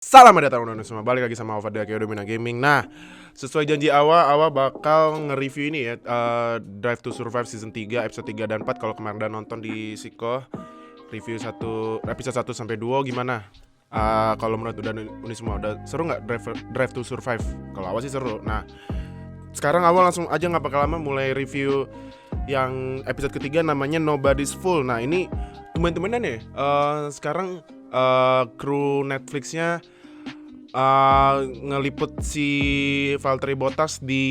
Selamat datang teman-teman semua, balik lagi sama Alfa dari Domina Gaming. Nah, sesuai janji Awa bakal nge-review ini ya, Drive to Survive Season 3, episode 3 dan 4. Kalau kemarin udah nonton di Siko, review episode 1 sampai 2 gimana? Kalau menurut udah semua, udah seru nggak Drive to Survive? Kalau Awa sih seru. Nah, sekarang Awa langsung aja nggak bakal lama mulai review yang episode ketiga, namanya Nobody's Fool. Nah, ini teman-temanan ya, sekarang kru Netflixnya ngeliput si Valtteri Bottas di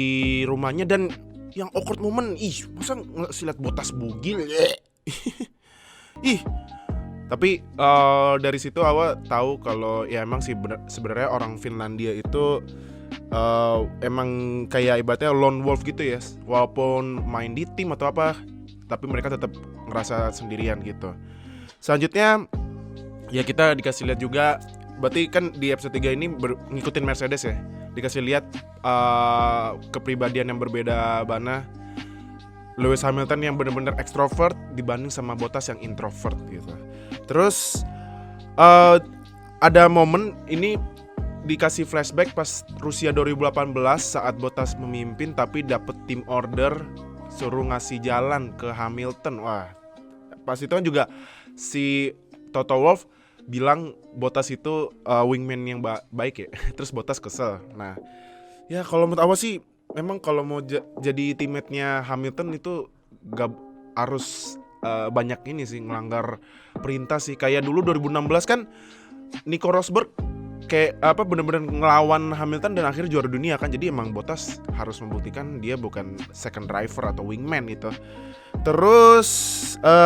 rumahnya, dan yang awkward moment, masa ngeliat Bottas bugil ya. Ih, tapi dari situ Awa tahu kalau ya emang sih sebenarnya orang Finlandia itu emang kayak ibaratnya lone wolf gitu ya, walaupun main di tim atau apa, tapi mereka tetap ngerasa sendirian gitu. Selanjutnya ya kita dikasih lihat juga, berarti kan di episode 3 ini ngikutin Mercedes ya, dikasih lihat kepribadian yang berbeda bana Lewis Hamilton yang benar-benar ekstrovert dibanding sama Bottas yang introvert gitu. Terus ada momen ini dikasih flashback pas Rusia 2018 saat Bottas memimpin tapi dapet team order suruh ngasih jalan ke Hamilton. Wah, pas itu kan juga si Toto Wolff bilang Bottas itu wingman yang baik ya. Terus Bottas kesel. Nah, ya kalau menurut Awas sih memang kalau mau jadi teammate-nya Hamilton itu gak harus banyak ini sih, ngelanggar perintah sih. Kayak dulu 2016 kan Nico Rosberg kayak apa benar-benar ngelawan Hamilton dan akhirnya juara dunia kan. Jadi emang Bottas harus membuktikan dia bukan second driver atau wingman gitu. Terus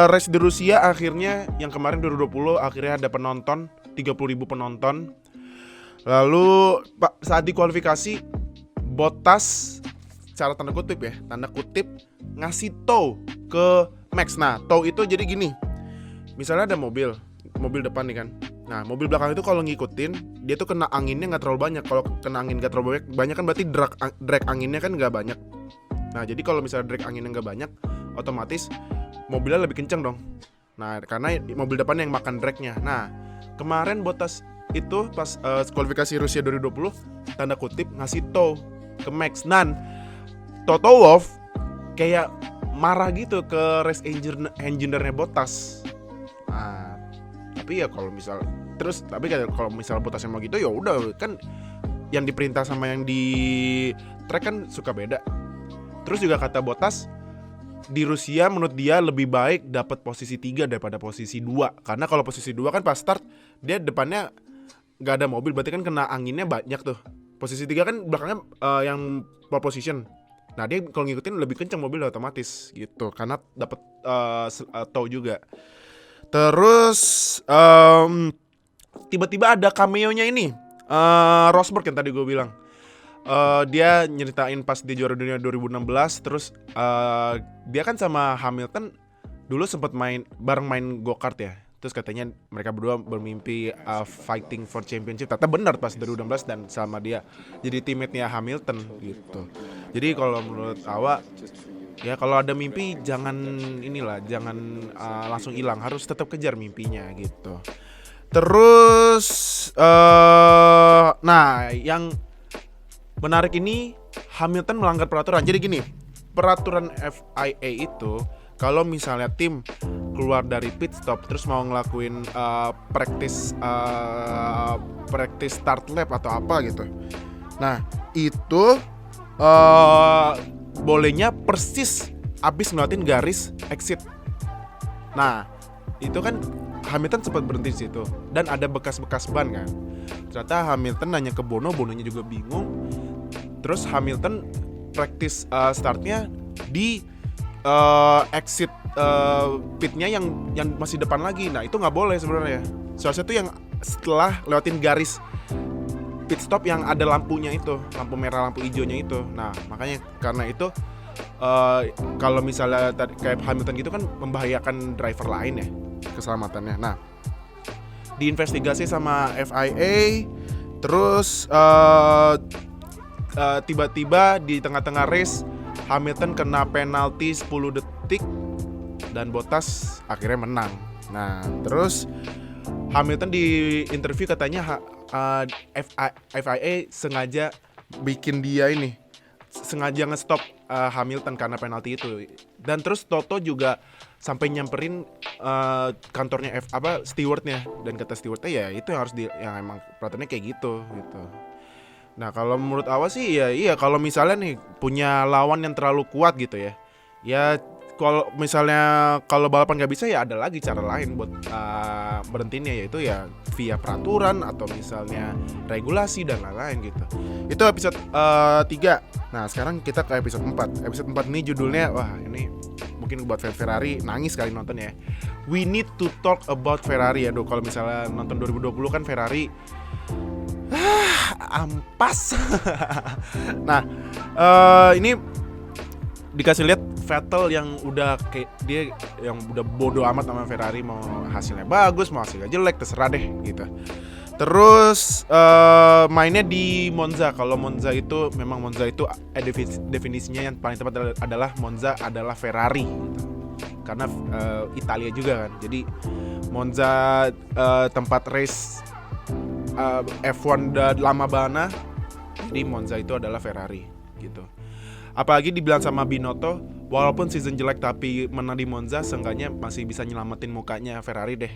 race di Rusia akhirnya yang kemarin 2020 akhirnya ada penonton 30.000 penonton. Lalu saat dikualifikasi Bottas secara tanda kutip ngasih tow ke Max. Nah, tow itu jadi gini, misalnya ada mobil depan nih kan. Nah, mobil belakang itu kalau ngikutin dia tuh kena anginnya nggak terlalu banyak. Kalau kena angin nggak terlalu banyak kan berarti drag anginnya kan nggak banyak. Nah, jadi kalau misalnya drag anginnya nggak banyak, otomatis mobilnya lebih kenceng dong. Nah, karena mobil depan yang makan dragnya. Nah, kemarin Bottas itu pas kualifikasi Rusia 2020 tanda kutip ngasih tow ke Max. Dan Toto Wolff kayak marah gitu ke race engineer-nya Bottas. Nah, tapi ya kalau misal Bottas mau gitu ya udah kan, yang diperintah sama yang di track kan suka beda. Terus juga kata Bottas, di Rusia menurut dia lebih baik dapat posisi 3 daripada posisi 2. Karena kalau posisi 2 kan pas start dia depannya gak ada mobil, berarti kan kena anginnya banyak tuh. Posisi 3 kan belakangnya yang pole position. Nah, dia kalau ngikutin lebih kencang mobil otomatis gitu, karena dapat tow juga. Terus tiba-tiba ada cameo-nya ini Rosberg yang tadi gue bilang. Dia nyeritain pas dia juara dunia 2016. Terus dia kan sama Hamilton dulu sempat main go-kart ya. Terus katanya mereka berdua bermimpi fighting for championship. Ternyata benar pas 2016 dan sama dia jadi teammate-nya Hamilton gitu. Jadi kalau menurut Awa, ya kalau ada mimpi jangan langsung hilang, harus tetap kejar mimpinya gitu. Terus nah yang menarik ini, Hamilton melanggar peraturan. Jadi gini, peraturan FIA itu kalau misalnya tim keluar dari pit stop terus mau ngelakuin practice start lap atau apa gitu. Nah, itu bolehnya persis abis ngeliatin garis exit. Nah, itu kan Hamilton sempat berhenti di situ dan ada bekas-bekas ban kan. Ternyata Hamilton nanya ke Bononya juga bingung. Terus Hamilton practice startnya di exit pitnya yang masih depan lagi. Nah, itu nggak boleh sebenarnya. Soalnya itu yang setelah lewatin garis pit stop yang ada lampunya itu, lampu merah, lampu hijaunya itu. Nah, makanya karena itu kalau misalnya kayak Hamilton gitu kan membahayakan driver lain ya, keselamatannya. Nah, diinvestigasi sama FIA. Terus tiba-tiba di tengah-tengah race Hamilton kena penalti 10 detik dan Bottas akhirnya menang. Nah, terus Hamilton di interview katanya FIA sengaja bikin dia ini, sengaja ngestop Hamilton karena penalti itu. Dan terus Toto juga sampai nyamperin kantornya stewardnya, dan kata stewardnya ya itu yang harus yang emang peraturannya kayak gitu. Nah kalau menurut Awa sih ya iya, kalau misalnya nih punya lawan yang terlalu kuat gitu ya kalau misalnya kalau balapan nggak bisa ya ada lagi cara lain buat berhentinya, yaitu ya via peraturan atau misalnya regulasi dan lain-lain gitu. Itu episode 3. Nah sekarang kita ke episode 4. Episode 4 ini judulnya, wah ini mungkin buat Ferrari nangis kali nonton ya. We need to talk about Ferrari. Aduh kalau misalnya nonton 2020 kan Ferrari ampas. Nah ini dikasih lihat Vettel yang udah kayak dia yang udah bodo amat sama Ferrari, mau hasilnya bagus mau hasilnya jelek terserah deh gitu. Terus mainnya di Monza. Kalau Monza itu memang Monza itu definisinya yang paling tepat adalah Monza adalah Ferrari gitu. Karena Italia juga kan. Jadi Monza tempat race F1 udah lama banget. Jadi Monza itu adalah Ferrari gitu. Apalagi dibilang sama Binotto, walaupun season jelek tapi menang di Monza, seenggaknya masih bisa nyelamatin mukanya Ferrari deh.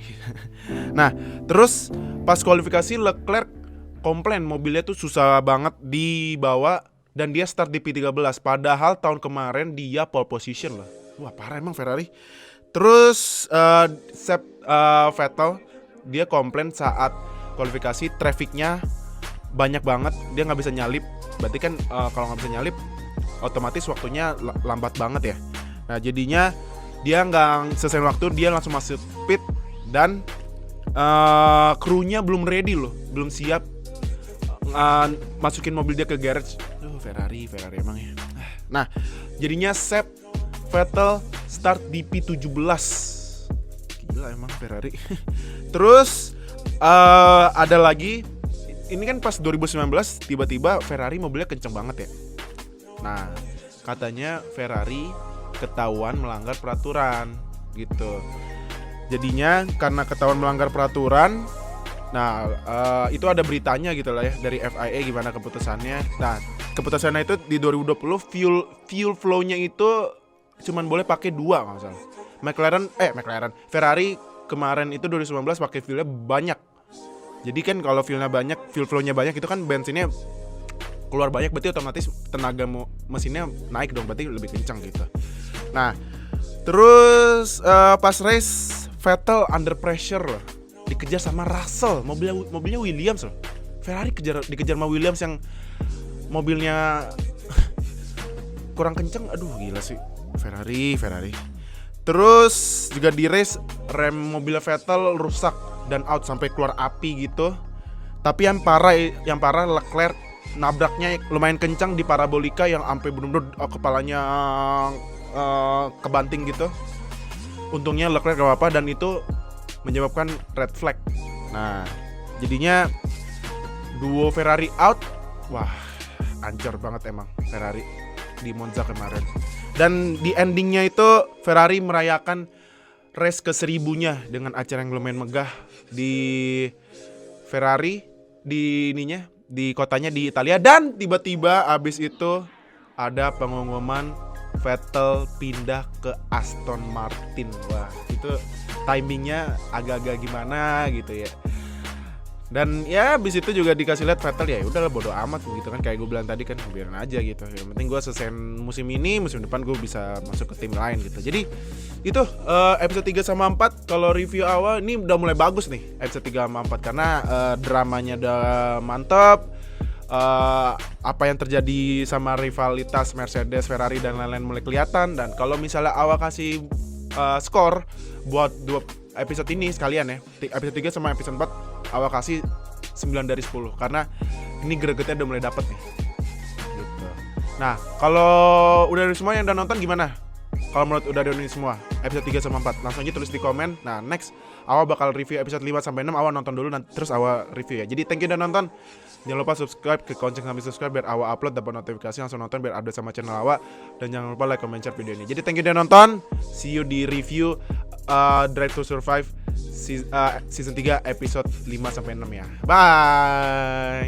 Nah, terus pas kualifikasi Leclerc komplain mobilnya tuh susah banget dibawa dan dia start di P13. Padahal tahun kemarin dia pole position loh. Wah parah emang Ferrari. Terus Vettel dia komplain saat kualifikasi trafficnya banyak banget, dia nggak bisa nyalip. Berarti kan kalau nggak bisa nyalip otomatis waktunya lambat banget ya. Nah jadinya dia nggak selesai waktu, dia langsung masuk pit dan krunya belum ready loh, belum siap masukin mobil dia ke garage. Ferrari emang ya. Nah jadinya Vettel start di P17. Gila emang Ferrari. Terus ada lagi, ini kan pas 2019 tiba-tiba Ferrari mobilnya kenceng banget ya. Nah, katanya Ferrari ketahuan melanggar peraturan gitu. Jadinya karena ketahuan melanggar peraturan, nah itu ada beritanya gitu lah ya dari FIA gimana keputusannya. Nah, keputusannya itu di 2020 fuel flow-nya itu cuman boleh pakai 2 kalau salah. McLaren Ferrari kemarin itu 2019 pakai fuelnya banyak. Jadi kan kalau fuel flow-nya banyak itu kan bensinnya keluar banyak, berarti otomatis tenaga mesinnya naik dong, berarti lebih kencang gitu. Nah, terus pas race Vettel under pressure loh, dikejar sama Russell, mobilnya Williams loh. Ferrari dikejar sama Williams yang mobilnya kurang kencang. Aduh gila sih Ferrari. Terus juga di race rem mobilnya Vettel rusak dan out sampai keluar api gitu. Tapi yang parah Leclerc nabraknya lumayan kencang di parabolika yang sampai bener-bener kepalanya kebanting gitu. Untungnya Leclerc gak apa-apa dan itu menyebabkan red flag. Nah, jadinya duo Ferrari out. Wah, ancur banget emang Ferrari di Monza kemarin. Dan di endingnya itu Ferrari merayakan race ke-1000-nya dengan acara yang lumayan megah di Ferrari di kotanya di Italia. Dan tiba-tiba abis itu ada pengumuman Vettel pindah ke Aston Martin. Wah itu timingnya agak-agak gimana gitu ya. Dan ya abis itu juga dikasih lihat Vettel ya udahlah bodo amat gitu kan, kayak gue bilang tadi kan, biarin aja gitu. Yang penting gue selesai musim ini, musim depan gue bisa masuk ke tim lain gitu. Jadi itu episode 3 sama 4. Kalau review awal ini udah mulai bagus nih episode 3 sama 4 karena dramanya udah mantep. Apa yang terjadi sama rivalitas Mercedes, Ferrari dan lain-lain mulai kelihatan. Dan kalau misalnya awal kasih skor buat 2 episode ini sekalian ya, episode 3 sama episode 4 awal kasih 9 dari 10 karena ini gregetnya udah mulai dapet nih gitu. Nah kalau udah semua yang udah nonton gimana? Kalau menurut udah ada ini semua episode 3 sama 4 langsung aja tulis di komen. Nah next Awa bakal review episode 5 sampai 6. Awa nonton dulu terus Awa review ya. Jadi thank you udah nonton. Jangan lupa subscribe, klik lonceng sambil subscribe biar Awa upload dapat notifikasi langsung nonton biar update sama channel Awa. Dan jangan lupa like, comment, share video ini. Jadi thank you udah nonton. See you di review Drive to Survive season 3 episode 5 sampai 6 ya. Bye.